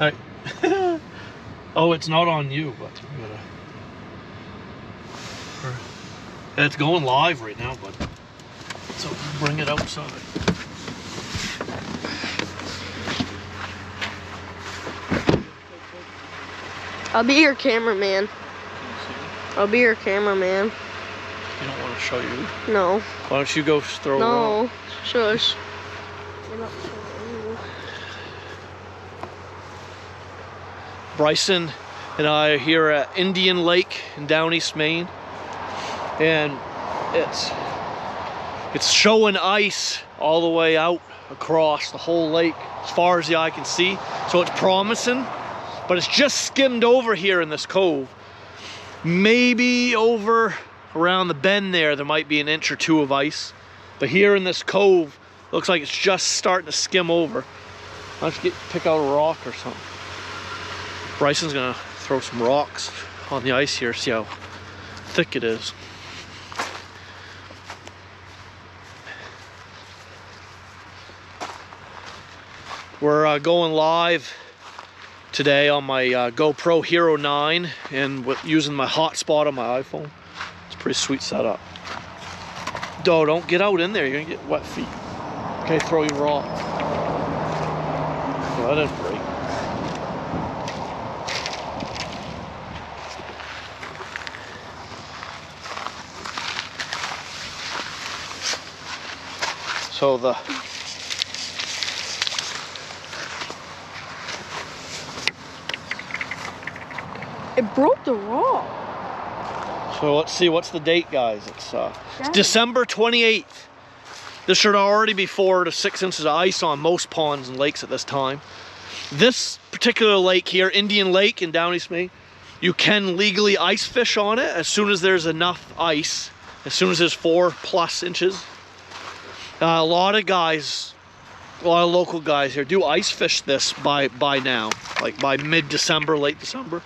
Hey. Oh, it's not on you, but we gotta... It's going live right now, but so bring it outside. I'll be your cameraman. I'll be your cameraman. You don't want to show you? No. Why don't you go throw a rock? No. Shush. Bryson and I are here at Indian Lake in Down East Maine, and it's showing ice all the way out across the whole lake as far as the eye can see. So it's promising, but it's just skimmed over here in this cove. Maybe over around the bend there might be an inch or two of ice, but here in this cove looks like it's just starting to skim over. Let's pick out a rock or something. Bryson's gonna throw some rocks on the ice here, see how thick it is. We're going live today on my GoPro Hero 9 and using my hotspot on my iPhone. It's a pretty sweet setup. Don't get out in there, you're gonna get wet feet. Okay, throw your rock. Oh, that didn't break. So it broke the rock. So let's see, what's the date, guys? It's December 28th. This should already be 4 to 6 inches of ice on most ponds and lakes at this time. This particular lake here, Indian Lake in Down East Maine, you can legally ice fish on it as soon as there's enough ice, as soon as there's 4+ inches. A lot of local guys here do ice fish this by now, like by mid-December, late December.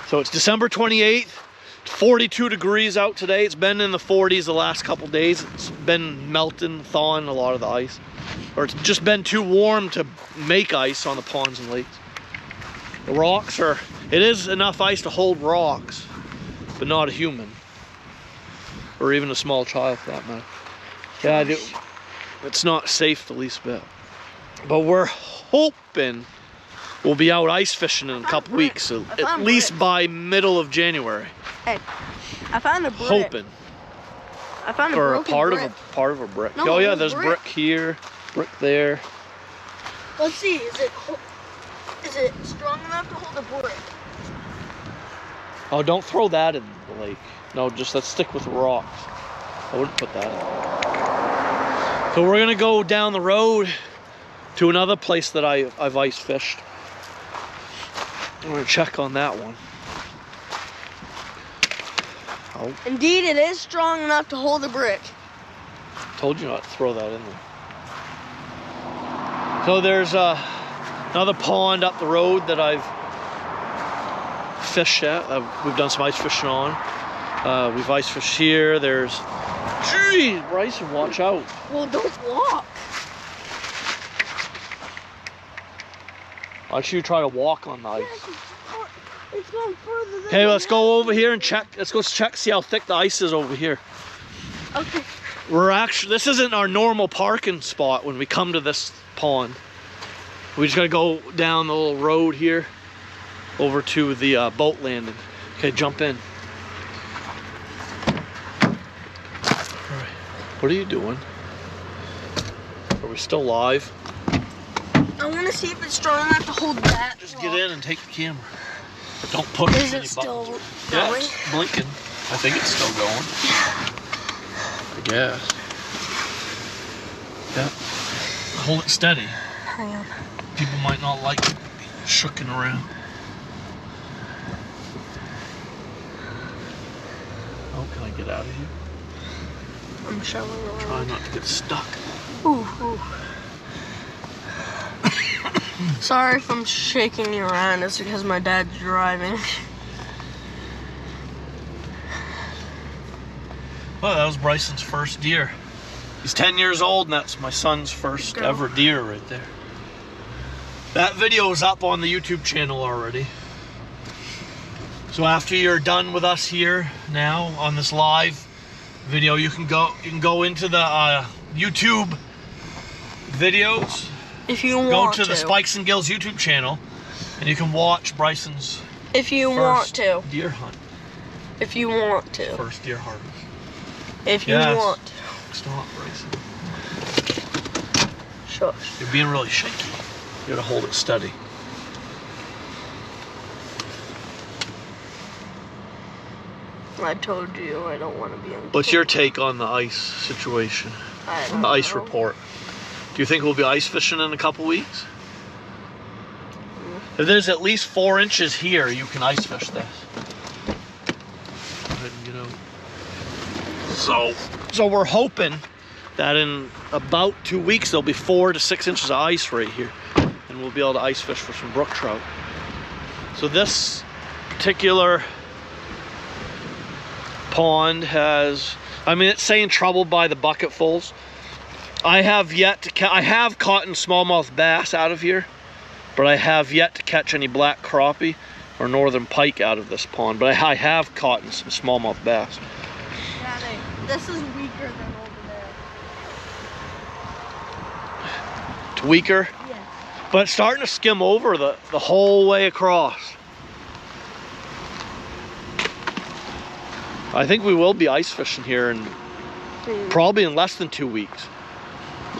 So it's December 28th, 42 degrees out today. It's been in the 40s the last couple days. It's been melting, thawing a lot of the ice. Or it's just been too warm to make ice on the ponds and lakes. The rocks it is enough ice to hold rocks, but not a human. Or even a small child for that matter. Yeah, it's not safe the least bit. But we're hoping we'll be out ice fishing in a couple weeks, so at least by middle of January. Hey, I found a brick. Hoping. I found a or broken a part brick. of a part of a brick. No, Oh yeah, there's brick here, brick there. Let's see, is it strong enough to hold a brick? Oh, don't throw that in the lake. No, just let's stick with the rocks. I wouldn't put that in. So we're gonna go down the road to another place that I've ice fished. I'm gonna check on that one. Oh. Indeed, it is strong enough to hold a brick. Told you not to throw that in there. So there's another pond up the road that I've fished at. We've done some ice fishing on. We've ice fished here. There's... Gee, Bryson, watch out. Well, don't walk. Why should you try to walk on the ice? It's going further than... Okay, let's go over here and check. Let's go check, see how thick the ice is over here. Okay. This isn't our normal parking spot when we come to this pond. We just gotta go down the little road here over to the boat landing. Okay, jump in. Alright, what are you doing? Are we still live? I want to see if it's strong enough to hold that. Just get in and take the camera. Don't push Is any it still buttons. going? Yeah, it's blinking. I think it's still going. I guess. Yeah. Hold it steady. Hang on. People might not like it being shooken around. Oh, can I get out of here? I'm showing around. Try not to get stuck. Ooh, ooh. Sorry if I'm shaking you around. It's because my dad's driving. Well, that was Bryson's first deer. He's 10 years old, and that's my son's first ever deer right there. That video is up on the YouTube channel already. So after you're done with us here now on this live video, you can go into the YouTube videos. If you want to. Go to the Spikes and Gills YouTube channel, and you can watch Bryson's want to. Deer hunt. If you want to. First deer harvest. If you want to. Stop, Bryson. Shush. You're being really shaky. You gotta hold it steady. I told you I don't want to be on. What's your take on the ice situation? The ice report. Do you think we'll be ice fishing in a couple weeks? If there's at least 4 inches here, you can ice fish this. Go ahead and get out. So we're hoping that in about 2 weeks there'll be 4 to 6 inches of ice right here, and we'll be able to ice fish for some brook trout. So this particular pond has, I mean, it's saying troubled by the bucketfuls. I have caught smallmouth bass out of here, but I have yet to catch any black crappie or northern pike out of this pond. But I have caught some smallmouth bass. Yeah, this is weaker than over there. It's weaker? Yeah. But it's starting to skim over the whole way across. I think we will be ice fishing here in probably in less than 2 weeks.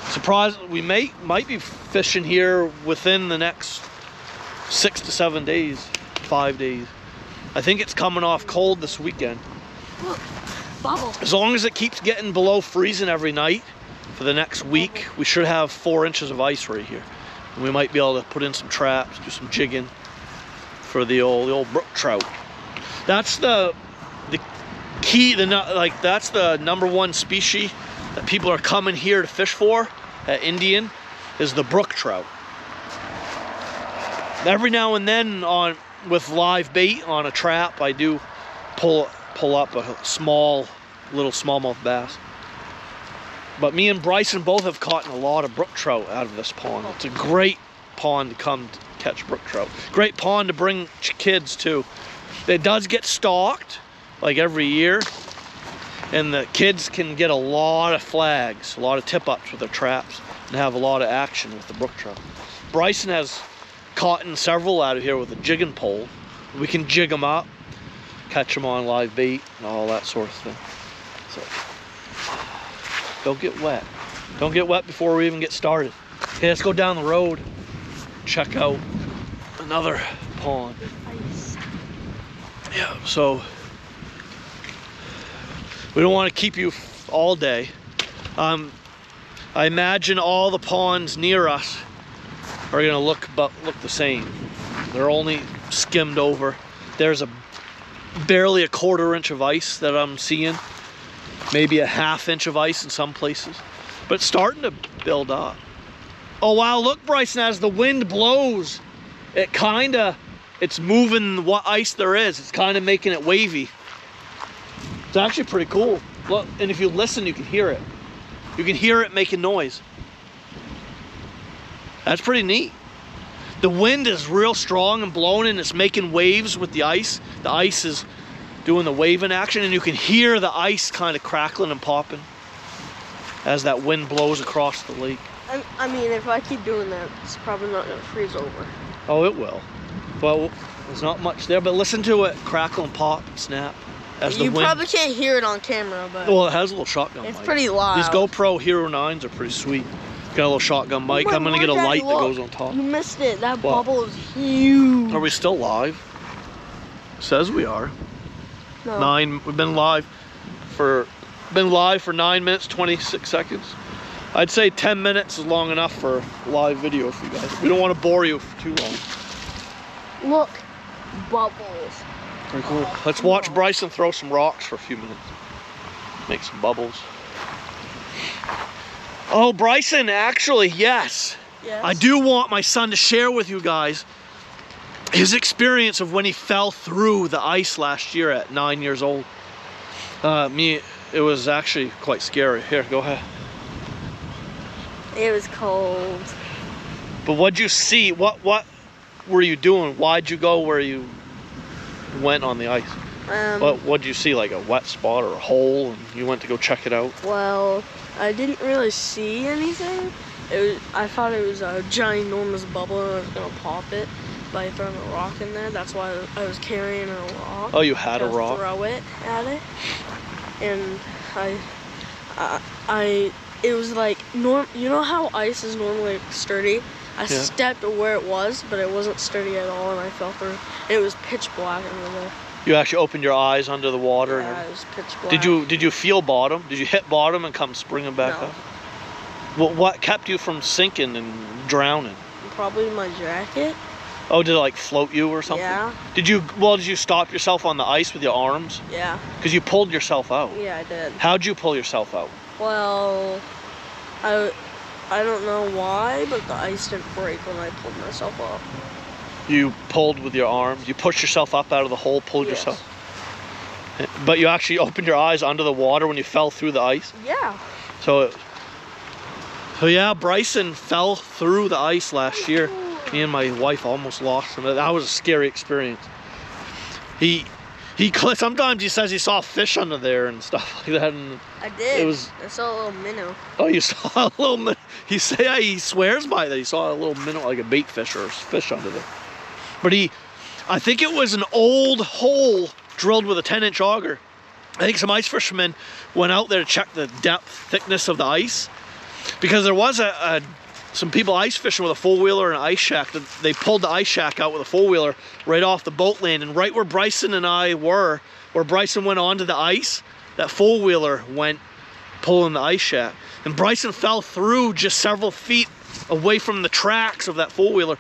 Surprised, we might be fishing here within the next 6 to 7 days, 5 days. I think it's coming off cold this weekend. Look, bubble. As long as it keeps getting below freezing every night for the next week, we should have 4 inches of ice right here. And we might be able to put in some traps, do some jigging for the old brook trout. That's the key, that's the #1 species that people are coming here to fish for at Indian, is the brook trout. Every now and then with live bait on a trap, I do pull up a little smallmouth bass. But me and Bryson both have caught a lot of brook trout out of this pond. It's a great pond to come to catch brook trout. Great pond to bring kids to. It does get stocked like every year, and the kids can get a lot of flags, a lot of tip-ups with their traps, and have a lot of action with the brook trout. Bryson has caught several out of here with a jigging pole. We can jig them up, catch them on live bait, and all that sort of thing. So, don't get wet. Don't get wet before we even get started. Okay, let's go down the road, check out another pond. Yeah, so we don't want to keep you all day. I imagine all the ponds near us are going to look the same. They're only skimmed over. There's barely a 1/4 inch of ice that I'm seeing. Maybe a 1/2 inch of ice in some places. But it's starting to build up. Oh wow, look, Bryson, as the wind blows, it's moving what ice there is. It's kind of making it wavy. It's actually pretty cool. Look, and if you listen, you can hear it. You can hear it making noise. That's pretty neat. The wind is real strong and blowing, and it's making waves with the ice. The ice is doing the waving action, and you can hear the ice kind of crackling and popping as that wind blows across the lake. I mean, if I keep doing that, it's probably not going to freeze over. Oh, it will. Well, there's not much there, but listen to it crackle and pop and snap. You probably can't hear it on camera, but well, it has a little shotgun mic. It's pretty loud. These GoPro Hero 9s are pretty sweet. Got a little shotgun mic. I'm gonna get a light that goes on top. You missed it. That bubble is huge. Are we still live? Says we are. No. We've been live for 9 minutes 26 seconds. I'd say 10 minutes is long enough for live video for you guys. We don't want to bore you for too long. Look, bubbles. Very cool. Let's watch Bryson throw some rocks for a few minutes. Make some bubbles. Oh, Bryson, actually, yes. Yes. I do want my son to share with you guys his experience of when he fell through the ice last year at 9 years old. It was actually quite scary. Here, go ahead. It was cold. But what'd you see? What were you doing? Why'd you go where you went on the ice? What'd you see? Like a wet spot or a hole, and you went to go check it out? Well, I didn't really see anything. I thought it was a ginormous bubble and I was gonna pop it by throwing a rock in there. That's why I was carrying a rock. Oh, you had a rock? Throw it at it, and it was like you know how ice is normally sturdy? I stepped where it was, but it wasn't sturdy at all, and I fell through. And it was pitch black under there. You actually opened your eyes under the water? Yeah, it was pitch black. Did you feel bottom? Did you hit bottom and come springing back up? Well, what kept you from sinking and drowning? Probably my jacket. Oh, did it like float you or something? Yeah. Did you stop yourself on the ice with your arms? Yeah. Because you pulled yourself out. Yeah, I did. How'd you pull yourself out? Well, I don't know why, but the ice didn't break when I pulled myself up. You pulled with your arms? You pushed yourself up out of the hole, pulled yourself? But you actually opened your eyes under the water when you fell through the ice? Yeah. So yeah, Bryson fell through the ice last year. Me and my wife almost lost him. That was a scary experience. Sometimes he says he saw fish under there and stuff like that. And I did. I saw a little minnow. Oh, you saw a little minnow? He swears by that. He saw a little minnow, like a bait fish or a fish under there. But I think it was an old hole drilled with a 10-inch auger. I think some ice fishermen went out there to check the depth, thickness of the ice, because there was some people ice fishing with a four-wheeler and an ice shack. They pulled the ice shack out with a four-wheeler right off the boat landing, right where Bryson and I were, where Bryson went onto the ice. That four-wheeler went pulling the ice shack, and Bryson fell through just several feet away from the tracks of that four-wheeler.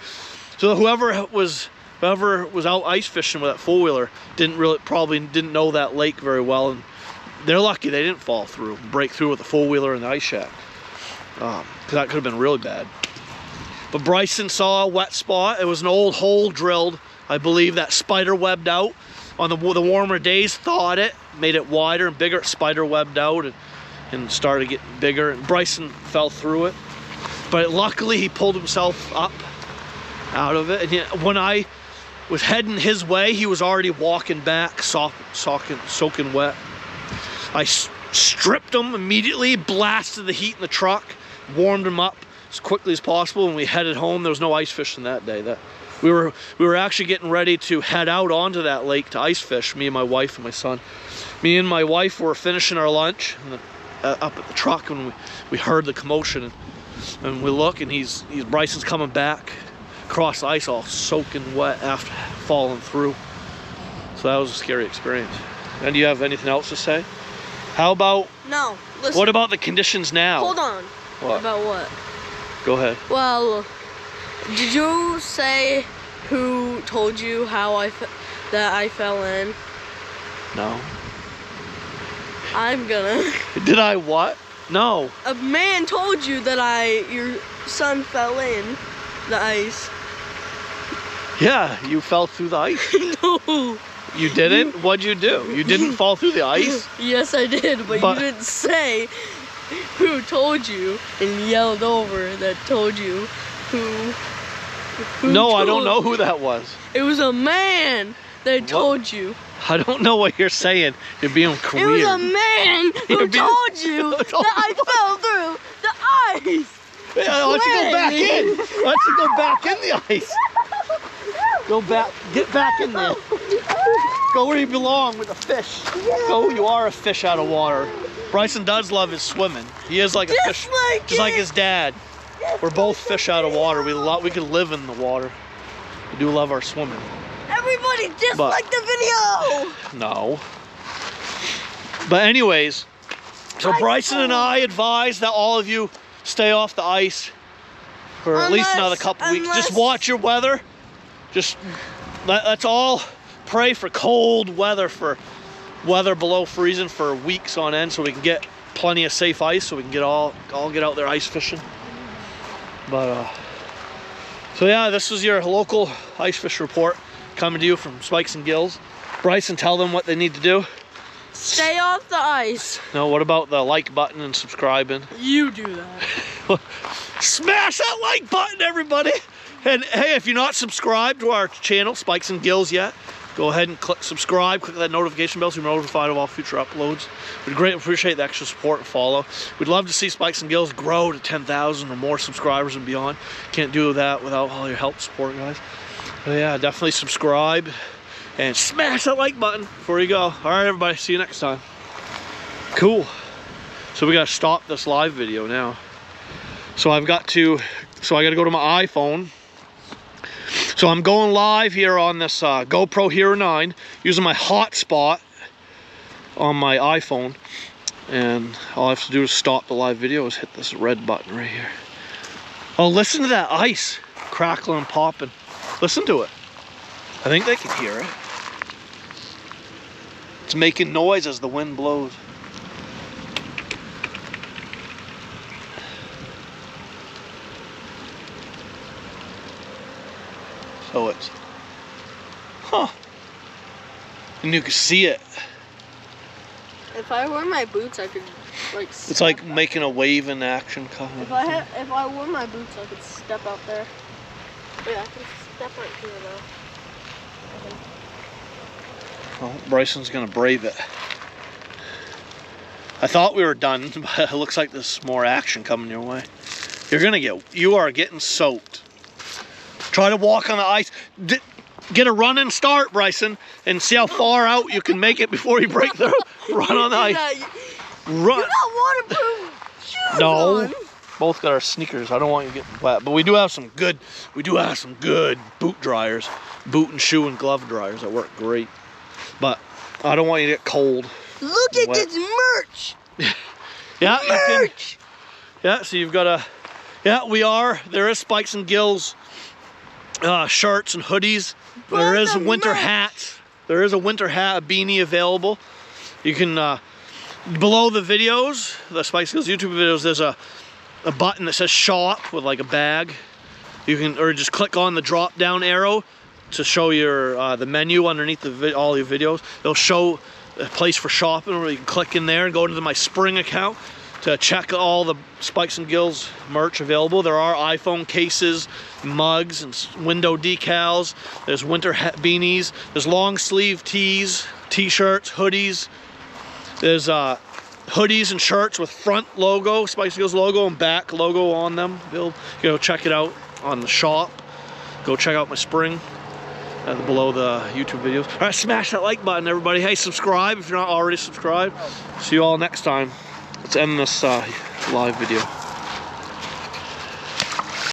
So whoever was out ice fishing with that four-wheeler probably didn't know that lake very well, and they're lucky they didn't break through with the four-wheeler and the ice shack. Because that could have been really bad. But Bryson saw a wet spot. It was an old hole drilled, I believe, that spider webbed out. On the warmer days, thawed it, made it wider and bigger. It spider webbed out and started getting bigger. And Bryson fell through it. But luckily, he pulled himself up out of it. And when I was heading his way, he was already walking back, soaking wet. I stripped him immediately, blasted the heat in the truck, warmed him up as quickly as possible, and we headed home. There was no ice fishing that day. We were actually getting ready to head out onto that lake to ice fish, me and my wife and my son. Me and my wife were finishing our lunch up at the truck when we heard the commotion, and we look, and Bryson's coming back across the ice all soaking wet after falling through. So that was a scary experience. And do you have anything else to say? How about... No, listen. What about the conditions now? Hold on. What? About what? Go ahead. Well, did you say who told you that I fell in? No. I'm gonna. Did I what? No. A man told you that your son fell in the ice. Yeah, you fell through the ice. No. You didn't? What'd you do? You didn't fall through the ice? Yes, I did, but you didn't say who told you and yelled over that told you who No, I don't know who that was. It was a man that told you. I don't know what you're saying. You're being weird. It was a man who told you that I fell through the ice. Yeah, why don't you go back in? Why don't you go back in the ice? Go back, get back in there. Go where you belong with the fish. Go, you are a fish out of water. Bryson does love his swimming. He is like a fish, just like his dad. We're both fish out of water. We can live in the water. We do love our swimming. Everybody dislike the video. No. But anyways, so Bryson and I advise that all of you stay off the ice for at least another couple weeks. Just watch your weather. Let's all pray for cold weather, for weather below freezing for weeks on end, so we can get plenty of safe ice, so we can all get out there ice fishing. But so yeah, this was your local ice fish report coming to you from Spikes and Gills. Bryson, tell them what they need to do. Stay off the ice. No, what about the like button and subscribing? You do that. Smash that like button, everybody. And hey, if you're not subscribed to our channel, Spikes and Gills, yet, go ahead and click subscribe, click that notification bell so you're notified of all future uploads. We'd greatly appreciate the extra support and follow. We'd love to see Spikes and Gills grow to 10,000 or more subscribers and beyond. Can't do that without all your help, support, guys. But yeah, definitely subscribe and smash that like button before you go. All right, everybody, see you next time. Cool. So we gotta stop this live video now. So I gotta go to my iPhone. So I'm going live here on this GoPro Hero 9 using my hotspot on my iPhone, and all I have to do to stop the live video is hit this red button right here. Oh, listen to that ice crackling and popping. Listen to it. I think they can hear it. It's making noise as the wind blows. So it's, and you can see it. If I wear my boots, I could like. It's like making a wave in action. If I wore my boots, I could step out there. Wait, I can step right here though. Well, Bryson's gonna brave it. I thought we were done, but it looks like there's more action coming your way. You are getting soaked. Try to walk on the ice. Get a running start, Bryson, and see how far out you can make it before you break the run on the ice. Run. You got waterproof shoes No, on. both got our sneakers. I don't want you getting wet, but we do have some good boot dryers, boot and shoe and glove dryers that work great. But I don't want you to get cold. Look at this merch. Yeah, merch. Yeah, so you've got a. Yeah, there is Spikes and Gills shirts and hoodies. There is a winter hat. There is a winter hat, a beanie available. You can, below the videos, the Spikes and Gills YouTube videos, there's a button that says shop with like a bag. You can, or just click on the drop down arrow to show your, the menu underneath all your videos. It'll show a place for shopping where you can click in there and go into my Spring account to check all the Spikes and Gills merch available. There are iPhone cases, mugs, and window decals. There's winter hat beanies. There's long sleeve tees, t-shirts, hoodies. There's hoodies and shirts with front logo, Spikes and Gills logo, and back logo on them. You'll go check it out on the shop. Go check out my Spring below the YouTube videos. All right, smash that like button, everybody. Hey, subscribe if you're not already subscribed. See you all next time. Let's end this live video.